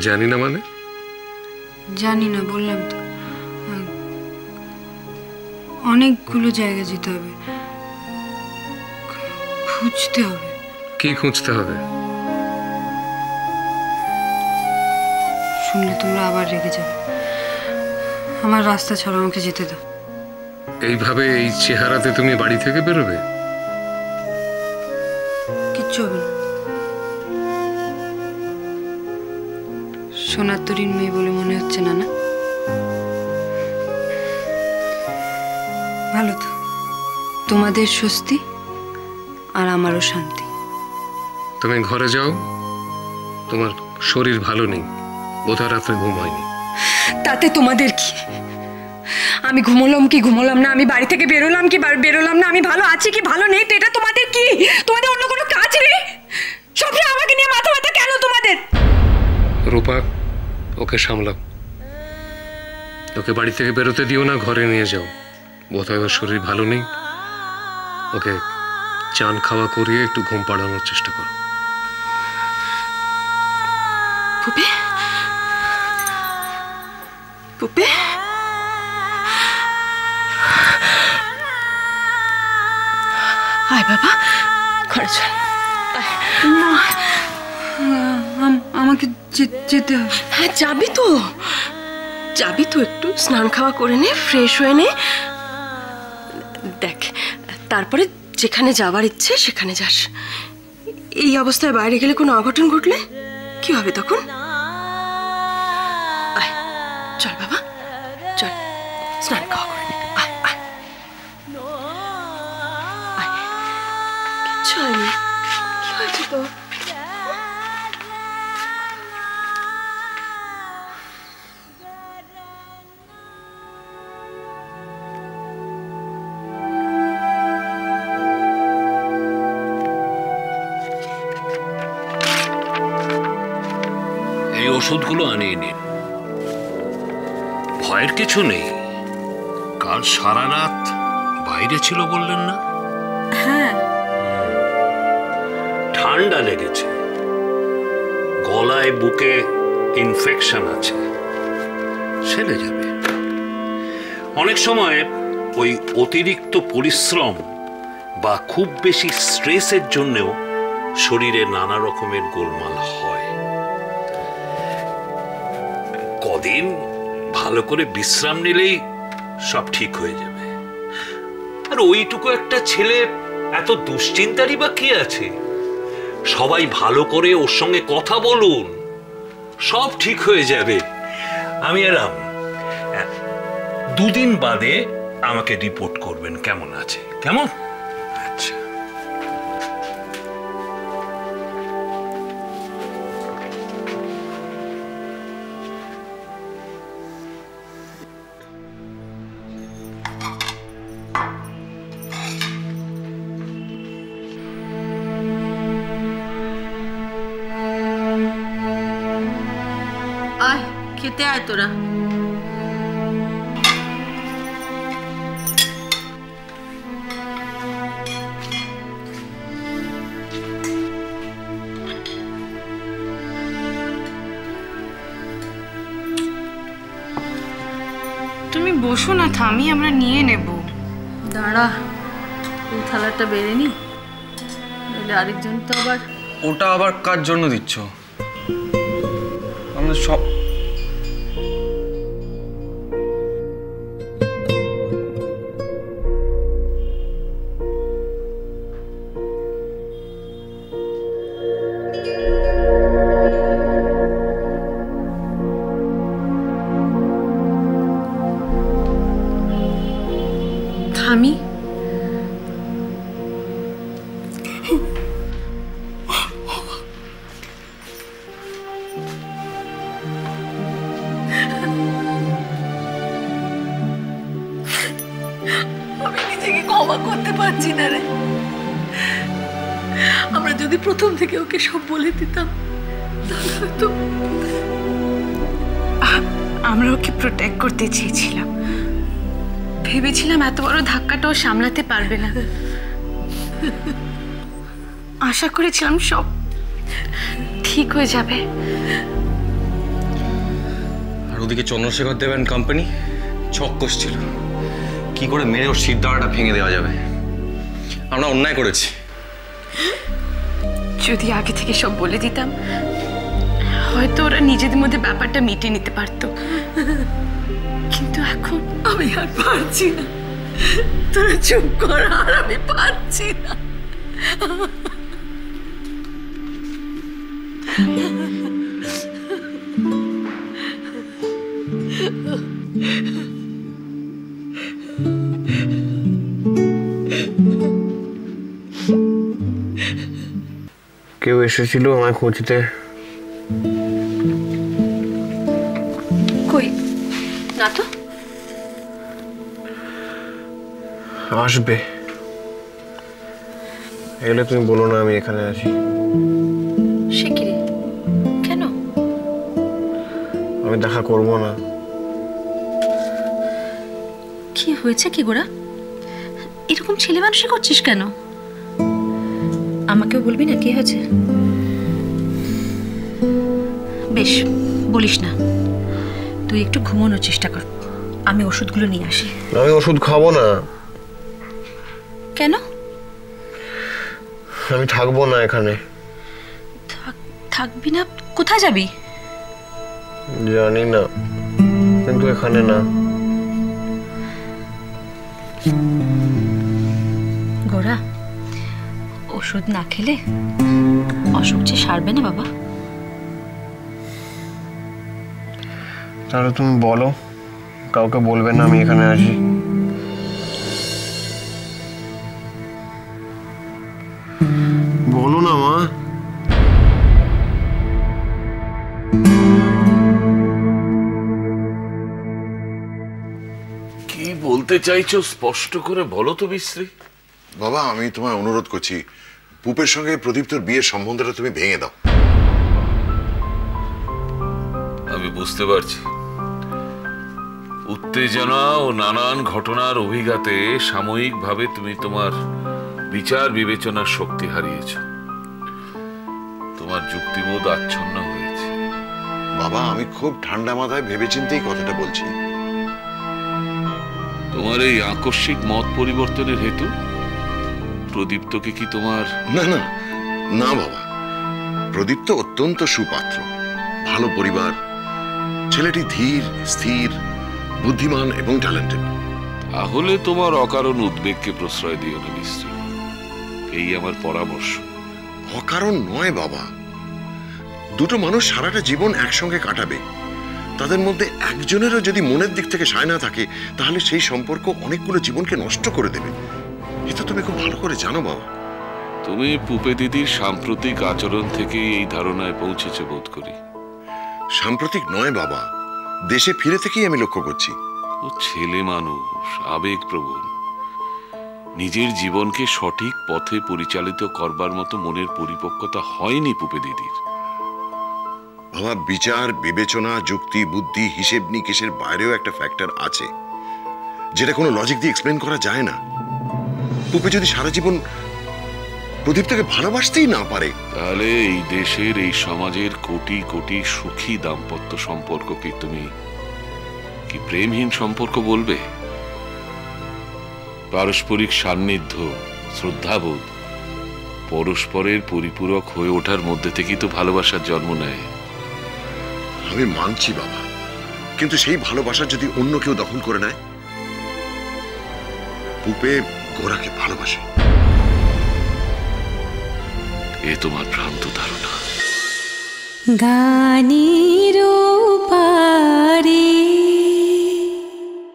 জানি না মানে? জানি না, বললাম তো অনেকগুলো জায়গা যেতে হবে, খুঁজতে হবে। কি খুঁজতে হবে? শুনলে তোমরা আবার রেগে যাবে। আমার রাস্তা ছাড়া, আমাকে যেতে দাও। এইভাবে এই চেহারাতে তুমি বাড়ি থেকে বেরোবে? কিচ্ছু হবে না। সোনার তরীর মেয়ে বলে মনে হচ্ছে না? না ভালো তো, তোমাদের স্বস্তি আর আমারও শান্তি। তুমি ঘরে যাও, তোমার শরীর ভালো নেই, বোধহয় রাত্রে ঘুম হয়নি। তাতে তোমাদের কি? আমি ঘুমোলাম কি ঘুমোলাম না, আমি বাড়ি থেকে বেরোলাম কি বেরোলাম না, আমি ভালো আছি কি ভালো নেই, তো এটা তোমাদের কি? তোমাদের অন্য কোনো কাজ নেই? সবসময় আমাকে নিয়ে মাথা ব্যথা কেন তোমাদের? রূপা, ওকে সামলাও, ওকে বাড়ি থেকে বেরোতে দিও না, ঘরে নিয়ে যাও। বোধহয় ওর শরীর ভালো নেই, ওকে চান খাওয়া করিয়ে একটু ঘুম পাড়ানোর চেষ্টা করো। পুপে, পুপে, আয় বাবা, ঘরে চল। না, আমাকে যেতে হবে। হ্যাঁ যাবি তো, যাবি তো, একটু স্নান খাওয়া করে নে, ফ্রেশ হয়ে নে। দেখ, তারপরে যেখানে যাবার ইচ্ছে সেখানে যাস। এই অবস্থায় বাইরে গেলে কোনো অঘটন ঘটলে কি হবে তখন? আয়, চল বাবা, চল, স্নান খাওয়া করে নে। আয় আয় আয়, কিচ্ছু হয়নি। কি হয়েছে তো? ওষুধগুলো আনিয়ে নিন, ভয়ের কিছু নেই। কাল সারা রাত বাইরে ছিল বললেন না? হ্যাঁ। ঠান্ডা লেগেছে, গলায় বুকে ইনফেকশন আছে, সেরে যাবে। অনেক সময় ওই অতিরিক্ত পরিশ্রম বা খুব বেশি স্ট্রেসের জন্যও শরীরে নানা রকমের গোলমাল হয়। কদিন ভালো করে বিশ্রাম নিলেই সব ঠিক হয়ে যাবে। আর ওইটুকু একটা ছেলে, এত দুশ্চিন্তারই বা কি আছে? সবাই ভালো করে ওর সঙ্গে কথা বলুন, সব ঠিক হয়ে যাবে। আমি এলাম, 2 দিন বাদে আমাকে রিপোর্ট করবেন কেমন আছে, কেমন? আচ্ছা। আয়, খেতে আয় তোরা। তুমি বসো না থামি, আমরা নিয়ে নেব। দাঁড়া, এই থালাটা বেড়ে নি, নইলে আরেকজন তো আবার। ওটা আবার কার জন্য দিচ্ছ? আমরা সব থামি, আমি নিজেকে ক্ষমা করতে পারছি না রে। আমরা যদি প্রথম থেকে ওকে সব বলে দিতাম, তাহলে হয়তো। আমরা ওকে প্রোটেক্ট করতে চেয়েছিলাম, ভেবেছিলাম এত বড় ধাক্কাটাও সামলাতে পারবে না। আশা করেছিলাম সব ঠিক হয়ে যাবে, ওদিকে চন্দ্রশেখর দেব অ্যান্ড কোম্পানি ছক কষছিল কি করে মেরে ওর শির দাঁড়াটা ভেঙে দেওয়া যাবে। আমরা অন্যায় করেছি। যদি আগে থেকে সব বলে দিতাম হয়তো ওরা নিজেদের মধ্যে ব্যাপারটা মিটিয়ে নিতে পারতো, কিন্তু এখন আমি আর পারছি না। তোরা চুপ কর, আর আমি পারছি না। কেউ এসেছিল আমায় খুঁজতে। কই না তো। আসবে, এলে তুমি বলো না আমি এখানে আছি। সে কি রে, কেন? আমি দেখা করবো না। কি হয়েছে কি গোরা, এরকম ছেলে মানুষই করছিস কেন? আমাকেও বলবি না কি হয়েছে? বেশ, বলিস না, তুই একটু ঘুমানোর চেষ্টা কর, আমি ওষুধগুলো নিয়ে আসি। আমি ওষুধ খাবো না। কেন? আমি থাকবো না এখানে। থাকবি না? কোথায় যাবি? জানি না, কিন্তু এখানে না। গোরা, ওষুধ না খেলে অসুখ যে সারবে না বাবা। তাহলে তুমি বলো, কাউকে বলবে না আমি এখানে আছি। বলো না মা। কি বলতে চাইছো স্পষ্ট করে বলো তো বিশ্রী। বাবা, আমি তোমায় অনুরোধ করছি, পুপের সঙ্গে প্রদীপ্তর বিয়ের সম্বন্ধটা তুমি ভেঙে দাও। আমি বুঝতে পারছি উত্তেজনা ও নানান ঘটনার অভিঘাতে সাময়িকভাবে তুমি তোমার বিচার বিবেচনার শক্তি হারিয়েছ, তোমার যুক্তিবোধ আচ্ছন্ন হয়েছে। বাবা, আমি খুব ঠান্ডা মাথায় ভেবেচিন্তেই কথাটা বলছি। তোমার এই আকস্মিক মত পরিবর্তনের হেতু প্রদীপ্তকে কি তোমার? না না না বাবা, প্রদীপ্ত অত্যন্ত সুপাত্র, ভালো পরিবার, ছেলেটি ধীর স্থির, বুদ্ধিমান এবং ট্যালেন্টেড। তাহলে তোমার অকারণ উদ্বেগকে প্রশ্রয় দিও না বিশ্রী, এই আমার পরামর্শ। অকারণ নয় বাবা, দুটো মানুষ সারাটা জীবন একসঙ্গে কাটাবে, তাদের মধ্যে একজনেরও যদি মনের দিক থেকে সায় না থাকে তাহলে সেই সম্পর্ক অনেকগুলো জীবনকে নষ্ট করে দেবে। এটা তুমি খুব ভালো করে জানো বাবা। তুমি পুপে দিদির সাম্প্রতিক আচরণ থেকে এই ধারণায় পৌঁছেছ বোধ করি। সাম্প্রতিক নয় বাবা, দেশে ফিরে থেকেই আমি লক্ষ্য করছি। ও ছেলে মানুষ, আবেগপ্রবণ, নিজের জীবনকে সঠিক পথে পরিচালিত করবার মতো মনের পরিপক্কতা হয়নি পুপে দিদির। বাবা, বিচার বিবেচনা, যুক্তি বুদ্ধি, হিসেব নিকেশের বাইরেও একটা ফ্যাক্টর আছে যেটা কোনো লজিক দিয়ে এক্সপ্লেন করা যায় না। পুপে যদি সারা জীবন প্রদীপ্তকে ভালোবাসতেই না পারে, তাহলে এই দেশের এই সমাজের কোটি কোটি সুখী দাম্পত্য সম্পর্ককে তুমি কি প্রেমহীন সম্পর্ক বলবে? পারস্পরিক সান্নিধ্য, শ্রদ্ধাবোধ, পরস্পরের পরিপূরক হয়ে ওঠার মধ্যে থেকেই তো ভালোবাসার জন্ম নেয়। আমি মানছি বাবা, কিন্তু সেই ভালোবাসা যদি অন্য কেউ দখল করে নেয়? পুপে গোরাকে ভালোবাসে। এ তোমার ভ্রান্ত ধারণা। গানিরো